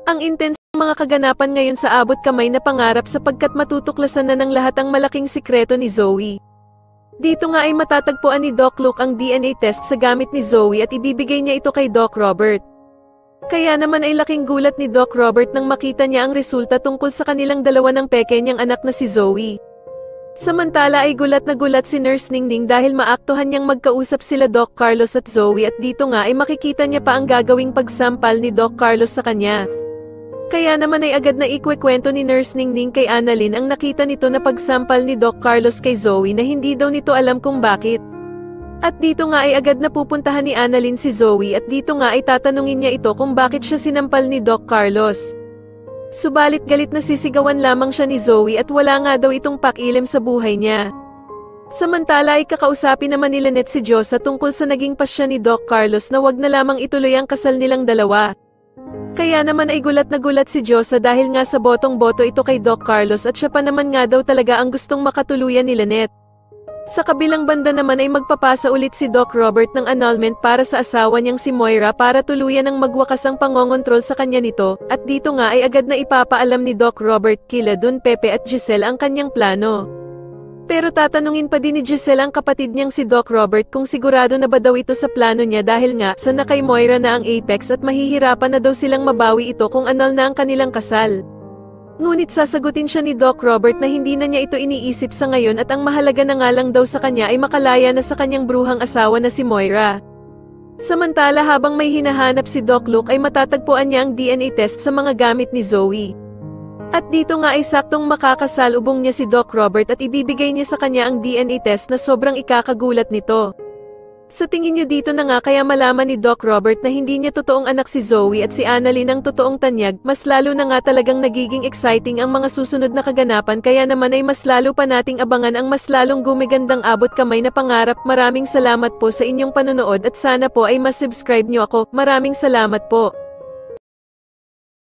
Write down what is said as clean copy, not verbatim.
Ang intense ng mga kaganapan ngayon sa abot kamay na pangarap sapagkat matutuklasan na ng lahat ang malaking sikreto ni Zoe. Dito nga ay matatagpuan ni Doc Luke ang DNA test sa gamit ni Zoe at ibibigay niya ito kay Doc Robert. Kaya naman ay laking gulat ni Doc Robert nang makita niya ang resulta tungkol sa kanilang dalawa ng peke niyang anak na si Zoe. Samantala ay gulat na gulat si Nurse Ningning dahil maaktuhan niyang magkausap sila Doc Carlos at Zoe at dito nga ay makikita niya pa ang gagawing pagsampal ni Doc Carlos sa kanya. Kaya naman ay agad na ikwekwento ni Nurse Ningning kay Annalyn ang nakita nito na pagsampal ni Doc Carlos kay Zoe na hindi daw nito alam kung bakit. At dito nga ay agad na pupuntahan ni Annalyn si Zoe at dito nga ay tatanungin niya ito kung bakit siya sinampal ni Doc Carlos. Subalit galit na sisigawan lamang siya ni Zoe at wala nga daw itong pakialam sa buhay niya. Samantala ay kakausapin naman ni Lynette si Diyosa tungkol sa naging pasya ni Doc Carlos na wag na lamang ituloy ang kasal nilang dalawa. Kaya naman ay gulat na gulat si Diyosa dahil nga sa botong-boto ito kay Doc Carlos at siya pa naman nga daw talaga ang gustong makatuluyan ni Lynette. Sa kabilang banda naman ay magpapasa ulit si Doc Robert ng annulment para sa asawa niyang si Moira para tuluyan ng magwakas ang pangongontrol sa kanya nito, at dito nga ay agad na ipapaalam ni Doc Robert kila Don Pepe at Giselle ang kanyang plano. Pero tatanungin pa din ni Giselle ang kapatid niyang si Doc Robert kung sigurado na ba daw ito sa plano niya dahil nga sa na kay Moira na ang Apex at mahihirapan na daw silang mabawi ito kung annul na ang kanilang kasal. Ngunit sasagutin siya ni Doc Robert na hindi na niya ito iniisip sa ngayon at ang mahalaga na nga lang daw sa kanya ay makalaya na sa kanyang bruhang asawa na si Moira. Samantala habang may hinahanap si Doc Luke ay matatagpuan niya ang DNA test sa mga gamit ni Zoe. At dito nga ay saktong makakasalubong niya si Doc Robert at ibibigay niya sa kanya ang DNA test na sobrang ikakagulat nito. Sa tingin niyo dito na nga kaya malaman ni Doc Robert na hindi niya totoong anak si Zoe at si Annalyn ang totoong tanyag, mas lalo na nga talagang nagiging exciting ang mga susunod na kaganapan kaya naman ay mas lalo pa nating abangan ang mas lalong gumigandang abot kamay na pangarap. Maraming salamat po sa inyong panonood at sana po ay mas subscribe niyo ako. Maraming salamat po.